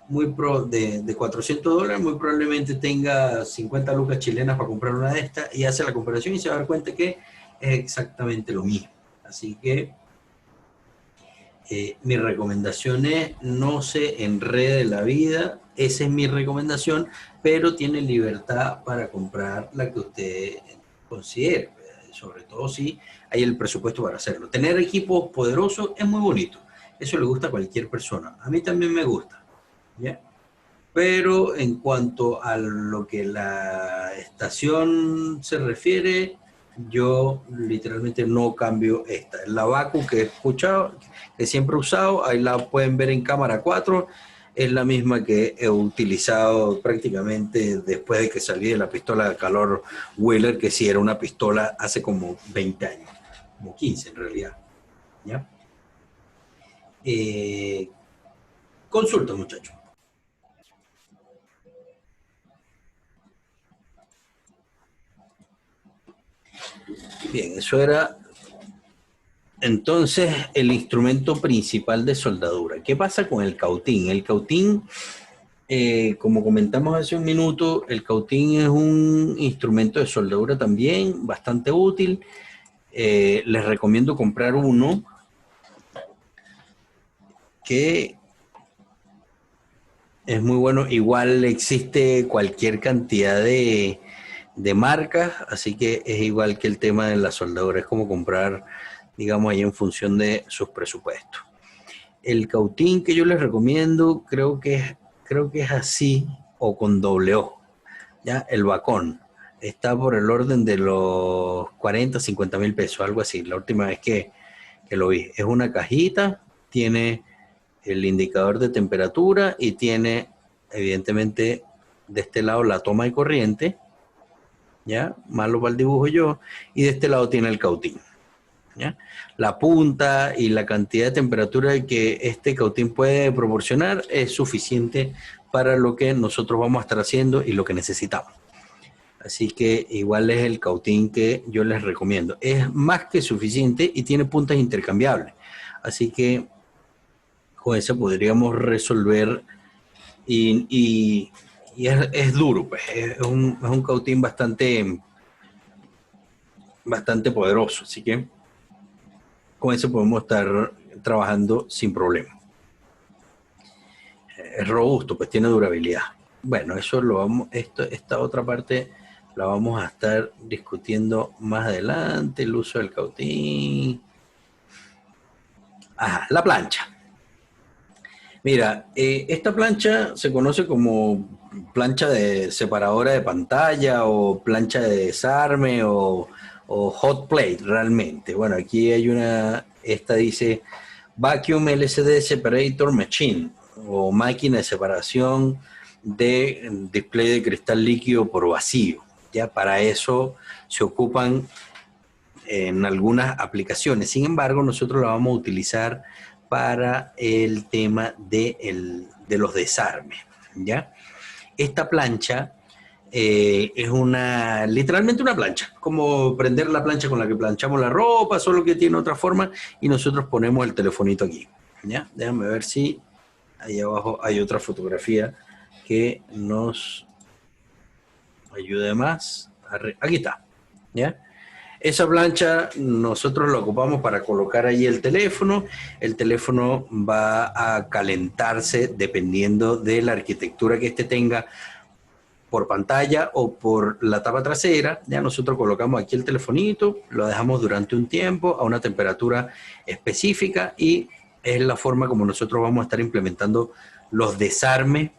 de $400, muy probablemente tenga 50 lucas chilenas para comprar una de estas y hace la comparación y se va a dar cuenta que es exactamente lo mismo. Así que mi recomendación es no se enrede la vida, esa es mi recomendación, pero tiene libertad para comprar la que usted considere, sobre todo si hay el presupuesto para hacerlo. Tener equipos poderosos es muy bonito, eso le gusta a cualquier persona, a mí también me gusta, ¿ya? Pero en cuanto a lo que la estación se refiere, yo literalmente no cambio esta. La Vacu que he escuchado, que siempre he usado, ahí la pueden ver en cámara 4, es la misma que he utilizado prácticamente después de que salí de la pistola de calor Wheeler, que sí era una pistola hace como 20 años, como 15 en realidad. ¿Ya? Consulta, muchachos. Bien, eso era entonces el instrumento principal de soldadura. ¿Qué pasa con el cautín? El cautín, como comentamos hace un minuto, el cautín es un instrumento de soldadura también bastante útil. Les recomiendo comprar uno que es muy bueno. Igual existe cualquier cantidad de marcas, así que es igual que el tema de la soldadura, es como comprar, digamos, ahí en función de sus presupuestos. El cautín que yo les recomiendo, creo que es así, o con doble O, ¿ya? El Bacon. Está por el orden de los 40, 50 mil pesos, algo así, la última vez que lo vi. Es una cajita, tiene el indicador de temperatura y tiene, evidentemente, de este lado la toma de corriente, ¿ya? Malo para el dibujo yo, y de este lado tiene el cautín, ¿ya? La punta y la cantidad de temperatura que este cautín puede proporcionar es suficiente para lo que nosotros vamos a estar haciendo y lo que necesitamos. Así que igual es el cautín que yo les recomiendo. Es más que suficiente y tiene puntas intercambiables. Así que con eso podríamos resolver y es duro, pues. Es un cautín bastante poderoso. Así que con eso podemos estar trabajando sin problema. Es robusto, pues tiene durabilidad. Bueno, eso esta otra parte la vamos a estar discutiendo más adelante, el uso del cautín. Ajá, la plancha. Mira, esta plancha se conoce como plancha de separadora de pantalla o plancha de desarme o hot plate realmente. Bueno, aquí hay esta dice Vacuum LCD Separator Machine, o máquina de separación de display de cristal líquido por vacío. Ya para eso se ocupan en algunas aplicaciones. Sin embargo, nosotros la vamos a utilizar para el tema de los desarmes. ¿Ya? Esta plancha es literalmente una plancha, como prender la plancha con la que planchamos la ropa, solo que tiene otra forma, y nosotros ponemos el telefonito aquí. ¿Ya? Déjame ver si ahí abajo hay otra fotografía que nos ayude más. Aquí está. ¿Ya? Esa plancha nosotros la ocupamos para colocar ahí el teléfono. El teléfono va a calentarse dependiendo de la arquitectura que este tenga, por pantalla o por la tapa trasera. Ya nosotros colocamos aquí el telefonito, lo dejamos durante un tiempo a una temperatura específica y es la forma como nosotros vamos a estar implementando los desarmes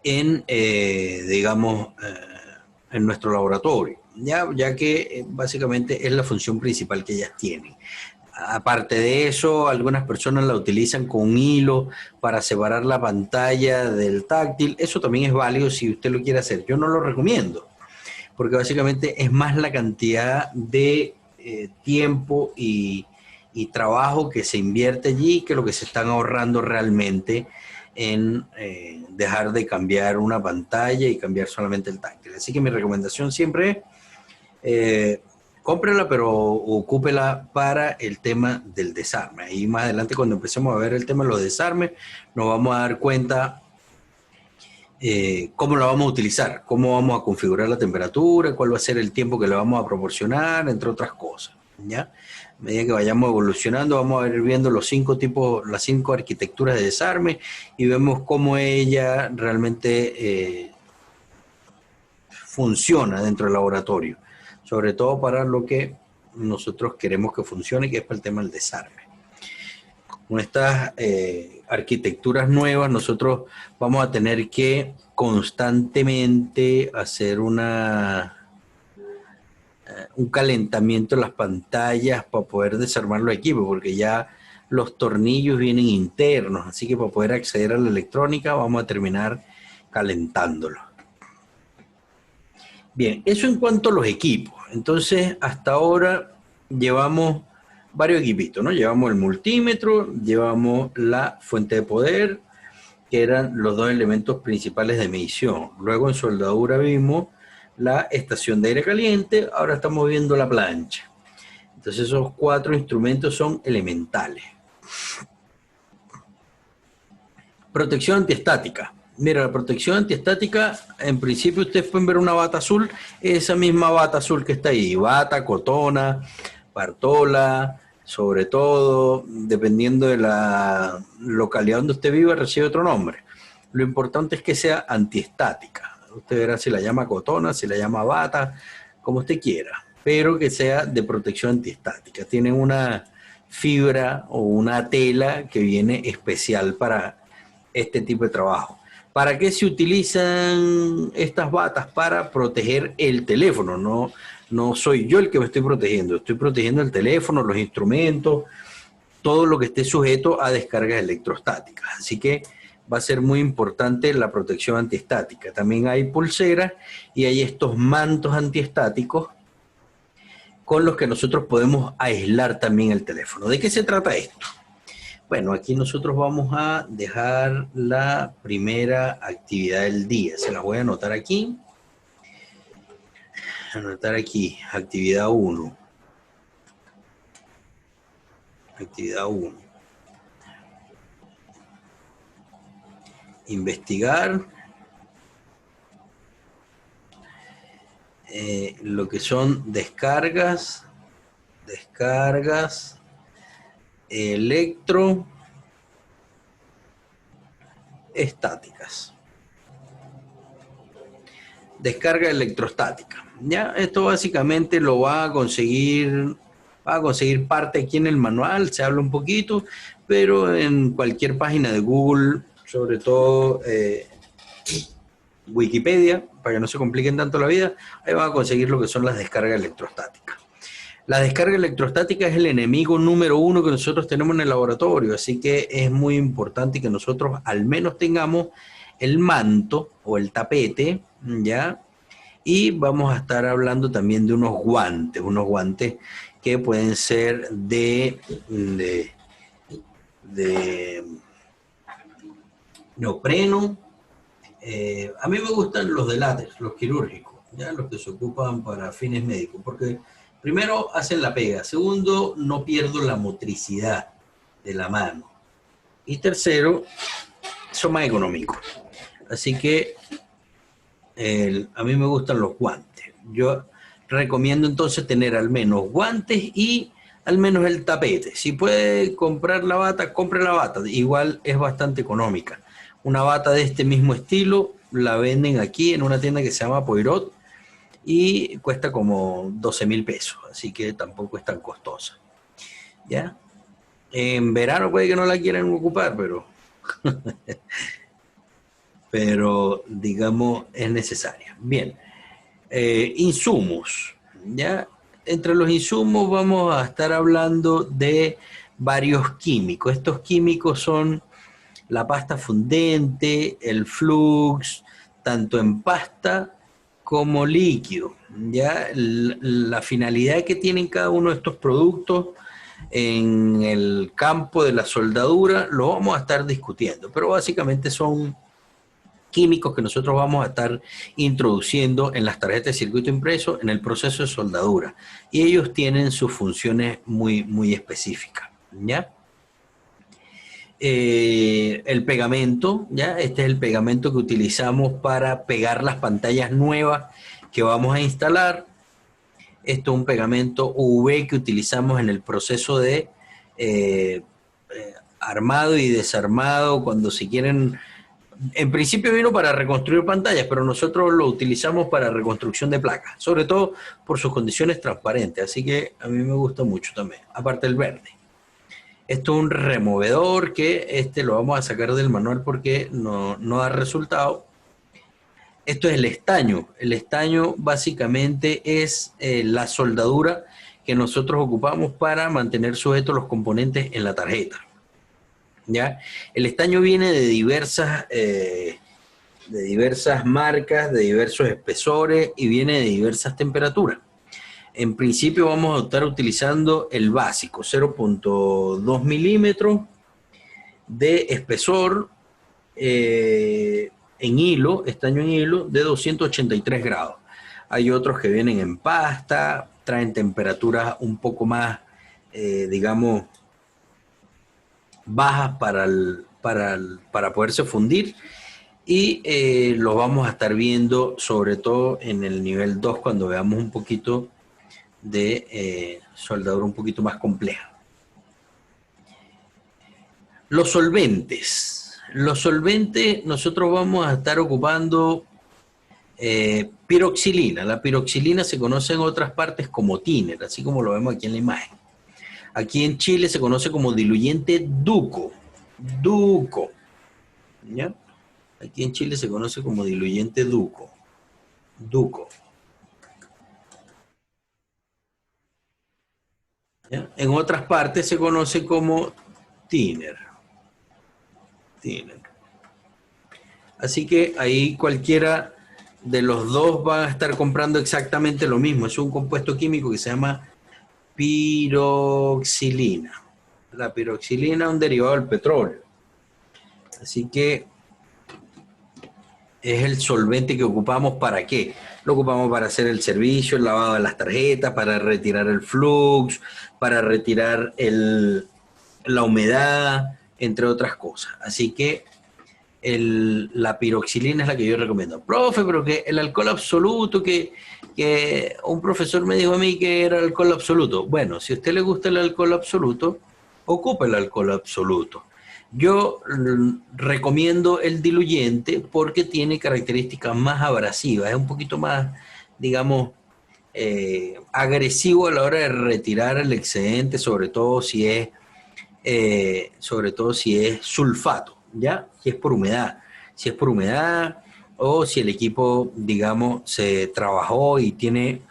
en, en nuestro laboratorio, ya que básicamente es la función principal que ellas tienen. Aparte de eso, algunas personas la utilizan con un hilo para separar la pantalla del táctil. Eso también es válido si usted lo quiere hacer. Yo no lo recomiendo, porque básicamente es más la cantidad de tiempo y trabajo que se invierte allí que lo que se están ahorrando realmente en dejar de cambiar una pantalla y cambiar solamente el táctil. Así que mi recomendación siempre es cómprela, pero ocúpela para el tema del desarme. Y más adelante, cuando empecemos a ver el tema de los desarmes, nos vamos a dar cuenta cómo la vamos a utilizar, cómo vamos a configurar la temperatura, cuál va a ser el tiempo que le vamos a proporcionar, entre otras cosas. ¿Ya? A medida que vayamos evolucionando, vamos a ir viendo los 5 tipos, las 5 arquitecturas de desarme y vemos cómo ella realmente funciona dentro del laboratorio, sobre todo para lo que nosotros queremos que funcione, que es para el tema del desarme. Con estas arquitecturas nuevas, nosotros vamos a tener que constantemente hacer un calentamiento de las pantallas para poder desarmar los equipos, porque ya los tornillos vienen internos, así que para poder acceder a la electrónica vamos a terminar calentándolo. Bien, eso en cuanto a los equipos. Entonces, hasta ahora llevamos varios equipitos, ¿no? Llevamos el multímetro, llevamos la fuente de poder, que eran los 2 elementos principales de medición. Luego en soldadura vimos la estación de aire caliente, ahora estamos viendo la plancha. Entonces esos 4 instrumentos son elementales. Protección antiestática. Mira, la protección antiestática, en principio ustedes pueden ver una bata azul, esa misma bata azul que está ahí, bata, cotona, Bartola, sobre todo, dependiendo de la localidad donde usted viva, recibe otro nombre. Lo importante es que sea antiestática. Usted verá si la llama cotona, si la llama bata, como usted quiera, pero que sea de protección antiestática. Tienen una fibra o una tela que viene especial para este tipo de trabajo. ¿Para qué se utilizan estas batas? Para proteger el teléfono. No soy yo el que me estoy protegiendo el teléfono, los instrumentos, todo lo que esté sujeto a descargas electrostáticas. Así que va a ser muy importante la protección antiestática. También hay pulseras y hay estos mantos antiestáticos con los que nosotros podemos aislar también el teléfono. ¿De qué se trata esto? Bueno, aquí nosotros vamos a dejar la primera actividad del día. Se la voy a anotar aquí. Anotar aquí, actividad 1. Actividad 1. Investigar lo que son descargas electroestáticas. Descarga electrostática. Ya, esto básicamente lo va a conseguir parte aquí en el manual, se habla un poquito, pero en cualquier página de Google, sobre todo Wikipedia, para que no se compliquen tanto la vida, ahí van a conseguir lo que son las descargas electrostáticas. La descarga electrostática es el enemigo número uno que nosotros tenemos en el laboratorio, así que es muy importante que nosotros al menos tengamos el manto o el tapete, ¿ya? Y vamos a estar hablando también de unos guantes que pueden ser de neopreno. A mí me gustan los de látex, los quirúrgicos, ¿ya? Los que se ocupan para fines médicos, porque primero hacen la pega, segundo no pierdo la motricidad de la mano y tercero son más económicos. Así que a mí me gustan los guantes. Yo recomiendo entonces tener al menos guantes y al menos el tapete. Si puede comprar la bata, compre la bata. Igual es bastante económica. Una bata de este mismo estilo la venden aquí en una tienda que se llama Poirot y cuesta como 12.000 pesos. Así que tampoco es tan costosa. ¿Ya? En verano puede que no la quieran ocupar, pero digamos es necesaria. Bien. Insumos, ¿ya? Entre los insumos vamos a estar hablando de varios químicos. Estos químicos son la pasta fundente, el flux, tanto en pasta como líquido, ¿ya? La finalidad que tienen cada uno de estos productos en el campo de la soldadura lo vamos a estar discutiendo, pero básicamente son químicos que nosotros vamos a estar introduciendo en las tarjetas de circuito impreso en el proceso de soldadura. Y ellos tienen sus funciones muy, muy específicas, ¿ya? El pegamento, ¿ya? Este es el pegamento que utilizamos para pegar las pantallas nuevas que vamos a instalar. Esto es un pegamento UV que utilizamos en el proceso de armado y desarmado, cuando si quieren. En principio vino para reconstruir pantallas, pero nosotros lo utilizamos para reconstrucción de placas, sobre todo por sus condiciones transparentes, así que a mí me gusta mucho también, aparte del verde. Esto es un removedor que lo vamos a sacar del manual porque no da resultado. Esto es el estaño. El estaño básicamente es la soldadura que nosotros ocupamos para mantener sujetos los componentes en la tarjeta. ¿Ya? El estaño viene de diversas marcas, de diversos espesores y viene de diversas temperaturas. En principio vamos a estar utilizando el básico, 0.2 milímetros de espesor en hilo, estaño en hilo, de 283 grados. Hay otros que vienen en pasta, traen temperaturas un poco más, digamos, bajas para poderse fundir y los vamos a estar viendo sobre todo en el nivel 2 cuando veamos un poquito de soldadura un poquito más compleja. Los solventes. Los solventes nosotros vamos a estar ocupando piroxilina. La piroxilina se conoce en otras partes como thinner, así como lo vemos aquí en la imagen. Aquí en Chile se conoce como diluyente Duco. Duco. ¿Ya? Aquí en Chile se conoce como diluyente Duco. Duco. ¿Ya? En otras partes se conoce como thinner. Thinner. Así que ahí cualquiera de los dos va a estar comprando exactamente lo mismo. Es un compuesto químico que se llama piroxilina. La piroxilina es un derivado del petróleo. Así que es el solvente que ocupamos ¿para qué? Lo ocupamos para hacer el servicio, el lavado de las tarjetas, para retirar el flux, para retirar la humedad, entre otras cosas. Así que la piroxilina es la que yo recomiendo. Profe, pero que el alcohol absoluto, que un profesor me dijo a mí que era alcohol absoluto. Bueno, si a usted le gusta el alcohol absoluto, ocupe el alcohol absoluto. Yo recomiendo el diluyente porque tiene características más abrasivas, es un poquito más, digamos, agresivo a la hora de retirar el excedente, sobre todo si es sulfato, ¿ya? Si es por humedad. Si es por humedad o si el equipo, digamos, se trabajó y tiene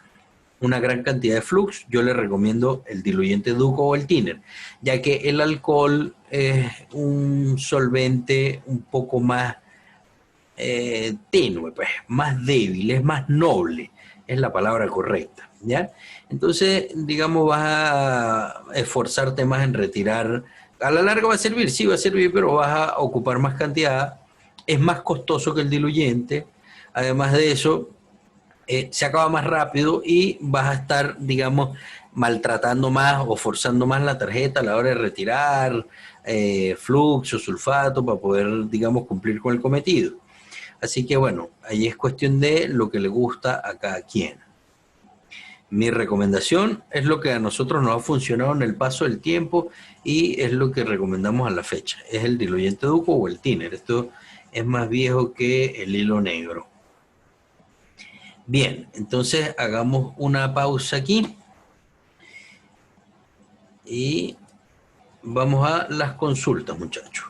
una gran cantidad de flux, yo le recomiendo el diluyente Duco o el thinner, ya que el alcohol es un solvente un poco más tenue, pues, más débil, es más noble, es la palabra correcta, ¿ya? Entonces, digamos, vas a esforzarte más en retirar. A la larga va a servir, sí va a servir, pero vas a ocupar más cantidad, es más costoso que el diluyente, además de eso, se acaba más rápido y vas a estar, digamos, maltratando más o forzando más la tarjeta a la hora de retirar flux o sulfato para poder, digamos, cumplir con el cometido. Así que bueno, ahí es cuestión de lo que le gusta a cada quien. Mi recomendación es lo que a nosotros nos ha funcionado en el paso del tiempo y es lo que recomendamos a la fecha. Es el diluyente Duco o el thinner. Esto es más viejo que el hilo negro. Bien, entonces hagamos una pausa aquí y vamos a las consultas, muchachos.